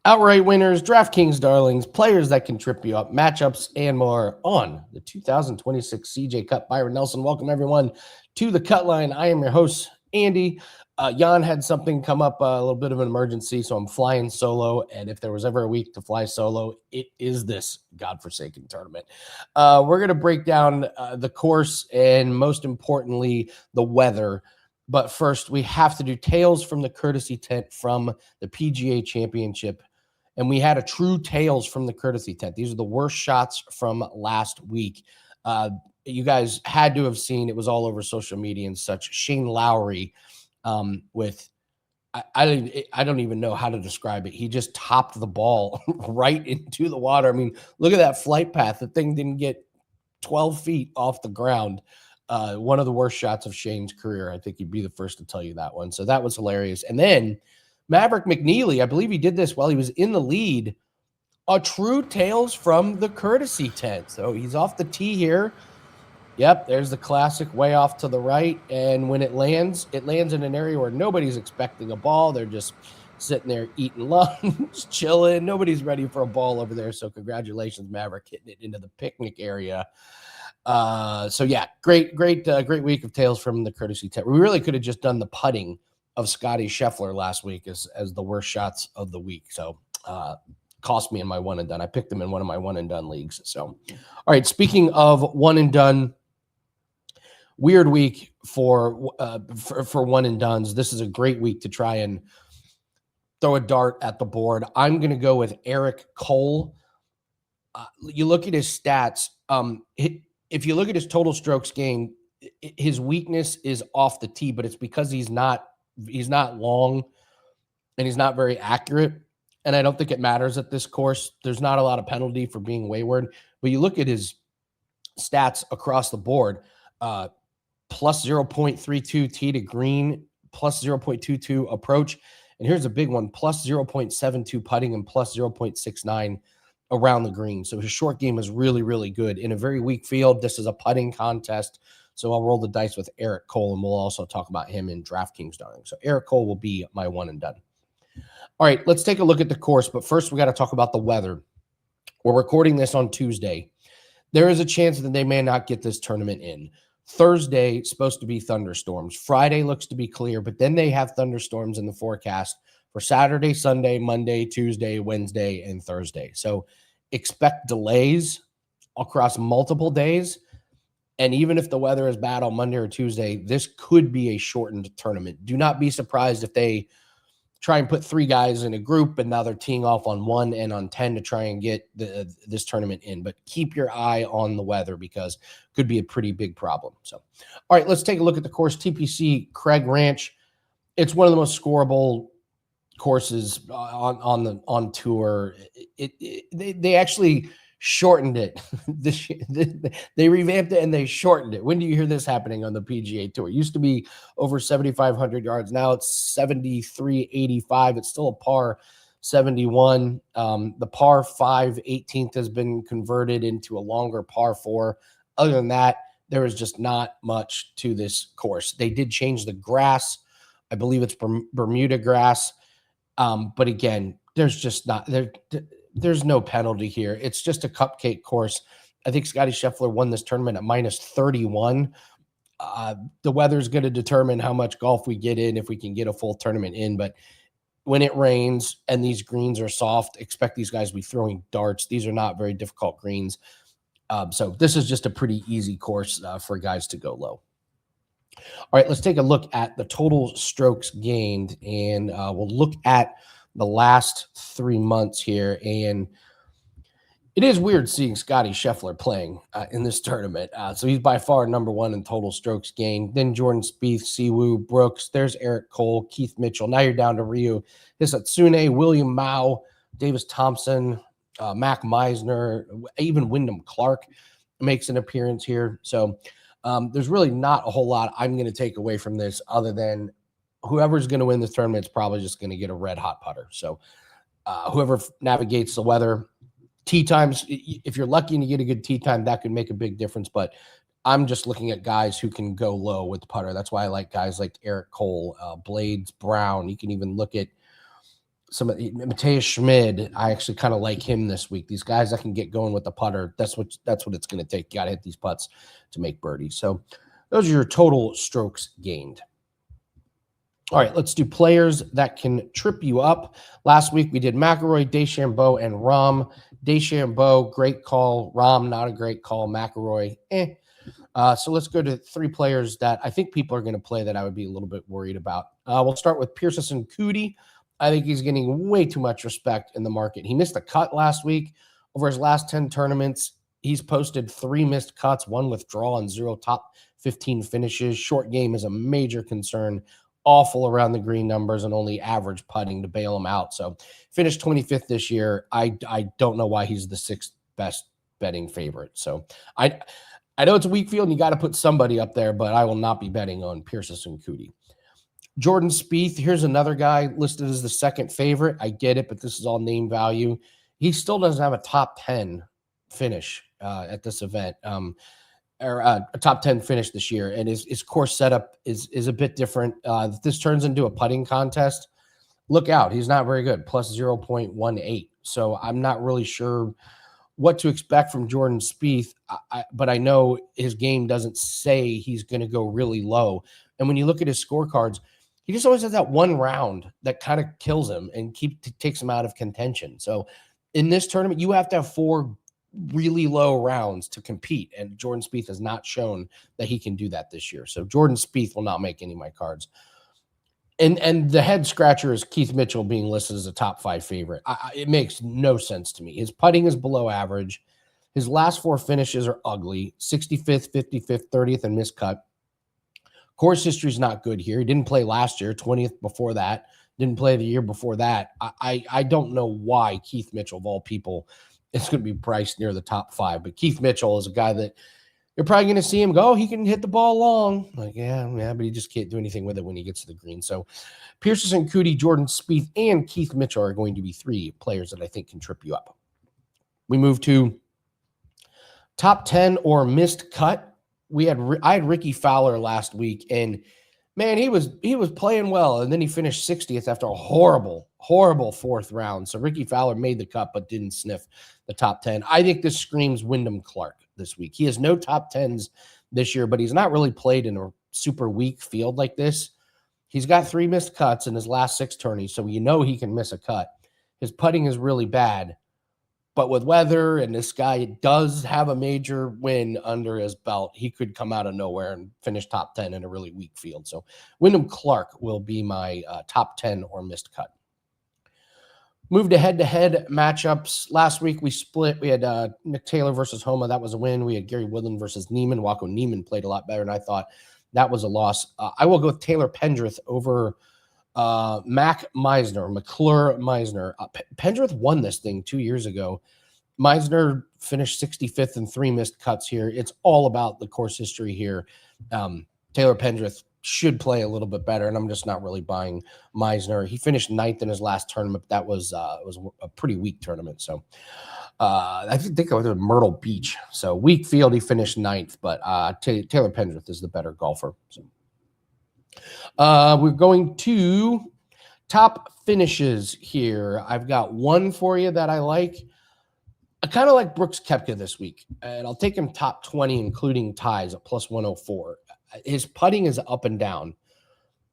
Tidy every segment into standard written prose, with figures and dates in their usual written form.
Outright winners, Draftkings Darlings, players that can trip you up, matchups, and more on the 2026 CJ Cup. Byron Nelson, welcome everyone to the Cut Line. I am your host, Andy. Yann had something come up, a little bit of an emergency, so I'm flying solo. And if there was ever a week to fly solo, it is this godforsaken tournament. We're going to break down the course and, most importantly, the weather. But first, we have to do tales from the courtesy tent from the PGA Championship. And we had a true tales from the courtesy tent. These are the worst shots from last week. You guys had to have seen, it was all over social media and such. Shane Lowry with, I don't even know how to describe it. He just topped the ball right into the water. I mean, look at that flight path. The thing didn't get 12 feet off the ground. One of the worst shots of Shane's career. I think he'd be the first to tell you that one. So that was hilarious. And then Maverick McNeely, I believe he did this while he was in the lead. A true tales from the courtesy tent. So he's off the tee here. Yep, there's the classic way off to the right. And when it lands in an area where nobody's expecting a ball. They're just sitting there eating lunch, chilling. Nobody's ready for a ball over there. So congratulations, Maverick, hitting it into the picnic area. So yeah, great week of tales from the courtesy tent. We really could have just done the putting of Scottie Scheffler last week as the worst shots of the week. So cost me in my one and done. I picked them in one of my one and done leagues. So, all right. Speaking of one and done, weird week for one and dones. This is a great week to try and throw a dart at the board. I'm going to go with Eric Cole. You look at his stats. If you look at his total strokes gained, his weakness is off the tee, but it's because he's not long and he's not very accurate. And I don't think it matters at this course. There's not a lot of penalty for being wayward, but you look at his stats across the board, plus 0.32 tee to green, plus 0.22 approach. And here's a big one, plus 0.72 putting and plus 0.69 around the green. So his short game is really, really good. In a very weak field, this is a putting contest. So I'll roll the dice with Eric Cole, and we'll also talk about him in Draftkings Darlings. So Eric Cole will be my one and done. All right, let's take a look at the course. But first, we got to talk about the weather. We're recording this on Tuesday. There is a chance that they may not get this tournament in. Thursday, supposed to be thunderstorms. Friday looks to be clear, but then they have thunderstorms in the forecast for Saturday, Sunday, Monday, Tuesday, Wednesday, and Thursday. So expect delays across multiple days. And even if the weather is bad on Monday or Tuesday, this could be a shortened tournament. Do not be surprised if they try and put 3 guys in a group and now they're teeing off on 1 and on 10 to try and get this tournament in. But keep your eye on the weather because it could be a pretty big problem. So, all right, let's take a look at the course. TPC Craig Ranch. It's one of the most scoreable courses on tour. They actually shortened it. They revamped it and they shortened it. When do you hear this happening on the PGA Tour? It used to be over 7,500 yards. Now it's 7,385. It's still a par 71. The par 5 18th has been converted into a longer par 4. Other than that, there is just not much to this course. They did change the grass. I believe it's Bermuda grass. But again, there's just not there's no penalty here. It's just a cupcake course. I think Scottie Scheffler won this tournament at minus 31. The weather's going to determine how much golf we get in, if we can get a full tournament in. But when it rains and these greens are soft, expect these guys to be throwing darts. These are not very difficult greens. So this is just a pretty easy course for guys to go low. All right, let's take a look at the total strokes gained, and we'll look at the last 3 months here. And it is weird seeing Scottie Scheffler playing in this tournament. So he's by far number 1 in total strokes gained. Then Jordan Spieth, Siwoo, Brooks. There's Eric Cole, Keith Mitchell. Now you're down to Ryu Hisatsune, William Mao, Davis Thompson, Mac Meisner, even Wyndham Clark makes an appearance here. So there's really not a whole lot I'm going to take away from this other than whoever's going to win this tournament is probably just going to get a red hot putter. So whoever navigates the weather, tee times, if you're lucky and you get a good tee time, that could make a big difference. But I'm just looking at guys who can go low with the putter. That's why I like guys like Eric Cole, Blades Brown. You can even look at some of Mateus Schmid, I actually kind of like him this week. These guys that can get going with the putter, that's what it's going to take. You got to hit these putts to make birdies. So those are your total strokes gained. All right, let's do players that can trip you up. Last week we did McIlroy, DeChambeau, and Rahm. DeChambeau, great call. Rahm, not a great call. McIlroy, so let's go to 3 players that I think people are going to play that I would be a little bit worried about. We'll start with Pearson Cootie. I think he's getting way too much respect in the market. He missed a cut last week. Over his last 10 tournaments, he's posted 3 missed cuts, 1 withdrawal, and 0 top 15 finishes. Short game is a major concern. Awful around the green numbers and only average putting to bail him out. So finished 25th this year. I don't know why he's the 6th best betting favorite. So I know it's a weak field and you got to put somebody up there, but I will not be betting on Pearson Cootie. Jordan Spieth, here's another guy listed as the 2nd favorite. I get it, but this is all name value. He still doesn't have a top 10 finish at this event, or a top 10 finish this year. And his course setup is a bit different. If this turns into a putting contest, look out. He's not very good, plus 0.18. So I'm not really sure what to expect from Jordan Spieth, but I know his game doesn't say he's going to go really low. And when you look at his scorecards, he just always has that one round that kind of kills him and takes him out of contention. So in this tournament, you have to have 4 really low rounds to compete, and Jordan Spieth has not shown that he can do that this year. So Jordan Spieth will not make any of my cards. And the head scratcher is Keith Mitchell being listed as a top 5 favorite. It makes no sense to me. His putting is below average. His last 4 finishes are ugly: 65th, 55th, 30th, and miscut. Course history is not good here. He didn't play last year, 20th before that, didn't play the year before that. I don't know why Keith Mitchell, of all people, is going to be priced near the top 5. But Keith Mitchell is a guy that you're probably going to see him go, he can hit the ball long. Like, yeah, but he just can't do anything with it when he gets to the green. So Pearson Cootie, Jordan Spieth, and Keith Mitchell are going to be 3 players that I think can trip you up. We move to top 10 or missed cut. I had Ricky Fowler last week, and man, he was playing well, and then he finished 60th after a horrible 4th round. So Ricky Fowler made the cut but didn't sniff the top 10. I think this screams Wyndham Clark this week. He has no top 10s this year, but he's not really played in a super weak field like this. He's got 3 missed cuts in his last 6 tourneys, so you know he can miss a cut. His putting is really bad. But with weather, and this guy does have a major win under his belt, he could come out of nowhere and finish top 10 in a really weak field. So Wyndham Clark will be my top 10 or missed cut. Move to head-to-head matchups. Last week we split. We had Nick Taylor versus Homa. That was a win. We had Gary Woodland versus Neiman. Waco Neiman played a lot better than I thought. That was a loss. I will go with Taylor Pendrith over McClure Meisner. Pendrith won this thing 2 years ago. Meisner finished 65th and 3 missed cuts here. It's all about the course history here. Taylor Pendrith should play a little bit better, and I'm just not really buying Meisner. He finished 9th in his last tournament. That was a pretty weak tournament. So I think it was Myrtle Beach. So weak field, he finished 9th, but Taylor Pendrith is the better golfer. So we're going to top finishes here. I've got one for you that I like. I kind of like Brooks Koepka this week, and I'll take him top 20, including ties at plus 104. His putting is up and down,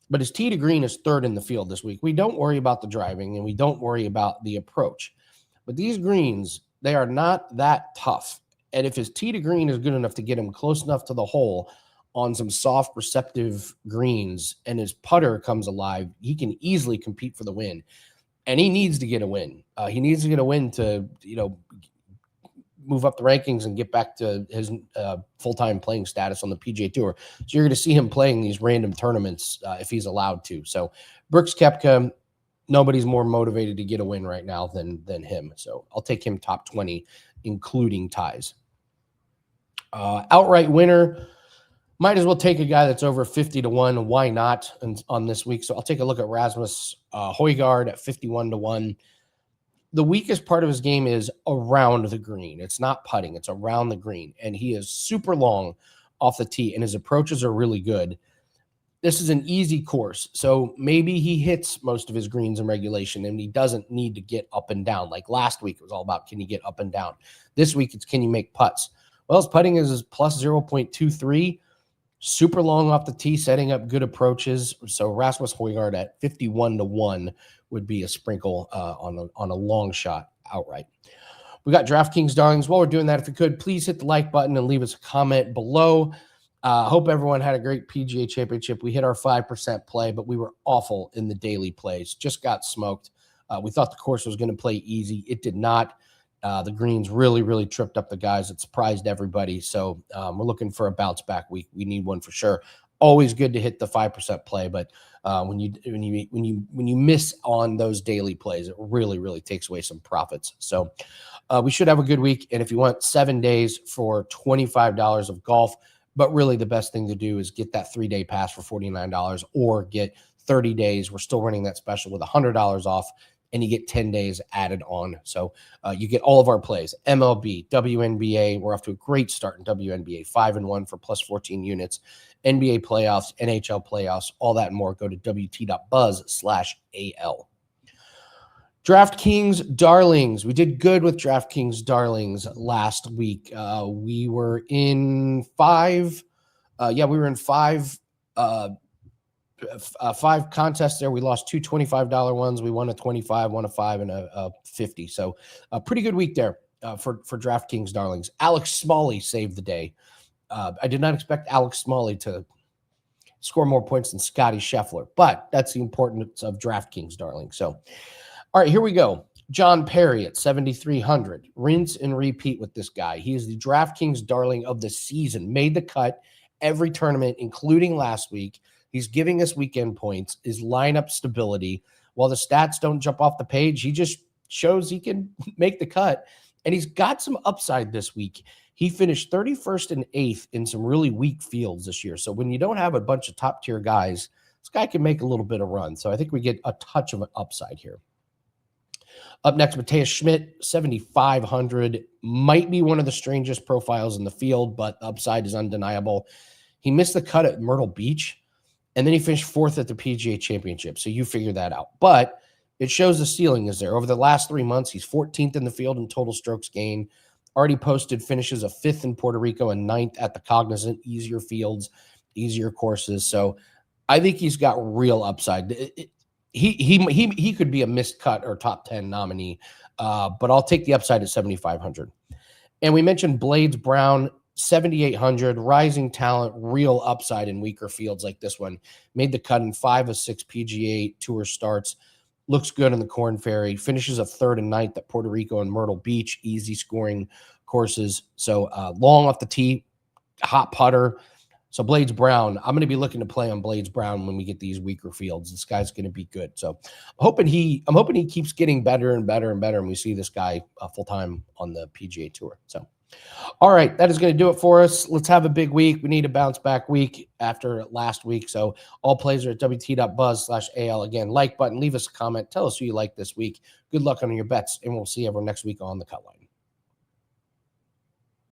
but his tee to green is 3rd in the field this week. We don't worry about the driving, and we don't worry about the approach. But these greens, they are not that tough. And if his tee to green is good enough to get him close enough to the hole on some soft, receptive greens, and his putter comes alive, he can easily compete for the win. And he needs to get a win. He needs to get a win to, move up the rankings and get back to his full-time playing status on the PGA Tour. So you're going to see him playing these random tournaments if he's allowed to. So Brooks Koepka, nobody's more motivated to get a win right now than him. So I'll take him top 20, including ties. Outright winner, might as well take a guy that's over 50-1. Why not on this week? So I'll take a look at Rasmus Højgaard at 51-1. The weakest part of his game is around the green. It's not putting. It's around the green. And he is super long off the tee, and his approaches are really good. this is an easy course. So maybe he hits most of his greens in regulation and he doesn't need to get up and down. Like last week, it was all about, can you get up and down? This week, it's can you make putts? Well, his putting is plus 0.23, super long off the tee, setting up good approaches. So Rasmus Højgaard at 51-1 would be a sprinkle on a long shot outright. We got DraftKings Darlings. While we're doing that, if you could, please hit the like button and leave us a comment below. Hope everyone had a great PGA Championship. We hit our 5% play, but we were awful in the daily plays. Just got smoked. We thought the course was going to play easy. It did not. The greens really, really tripped up the guys. It surprised everybody. So we're looking for a bounce back week. We need one for sure. Always good to hit the 5% play, but when you miss on those daily plays, it really, really takes away some profits. So we should have a good week. And if you want 7 days for $25 of golf, but really the best thing to do is get that 3-day pass for $49 or get 30 days. We're still running that special with $100 off, and you get 10 days added on. So you get all of our plays, MLB, WNBA. We're off to a great start in WNBA, 5-1 for plus 14 units, NBA playoffs, NHL playoffs, all that and more. Go to wt.buzz/AL. DraftKings Darlings. We did good with DraftKings Darlings last week. We were in five. We were in five contests there. We lost two $25 ones. We won a 25, won a 5, and a 50. So a pretty good week there for DraftKings Darlings. Alex Smalley saved the day. I did not expect Alex Smalley to score more points than Scottie Scheffler, but that's the importance of DraftKings Darlings. So, all right, here we go. John Perry at 7,300. Rinse and repeat with this guy. He is the DraftKings Darling of the season. Made the cut every tournament, including last week. He's giving us weekend points, his lineup stability. While the stats don't jump off the page, he just shows he can make the cut. And he's got some upside this week. He finished 31st and 8th in some really weak fields this year. So when you don't have a bunch of top-tier guys, this guy can make a little bit of run. So I think we get a touch of an upside here. Up next, Mateus Schmidt, 7,500. Might be one of the strangest profiles in the field, but the upside is undeniable. He missed the cut at Myrtle Beach, and then he finished 4th at the PGA Championship. So you figure that out. But it shows the ceiling is there. Over the last 3 months, he's 14th in the field in total strokes gained. Already posted finishes of 5th in Puerto Rico and 9th at the Cognizant, easier fields, easier courses. So I think he's got real upside. He could be a missed cut or top 10 nominee, but I'll take the upside at 7,500. And we mentioned Blades Brown, 7,800, rising talent, real upside in weaker fields like this one. Made the cut in 5 of 6 PGA Tour starts. Looks good in the Corn Ferry. Finishes a 3rd and 9th at Puerto Rico and Myrtle Beach, easy scoring courses. So long off the tee, hot putter. So Blades Brown, I'm going to be looking to play on Blades Brown when we get these weaker fields. This guy's going to be good. So I'm hoping he keeps getting better and better and better, and we see this guy full time on the PGA Tour. So, all right, that is going to do it for us. Let's have a big week. We need a bounce back week after last week. So all plays are at wt.buzz/AL. Again, like button, leave us a comment, tell us who you like this week. Good luck on your bets, and we'll see everyone next week on the Cut Line.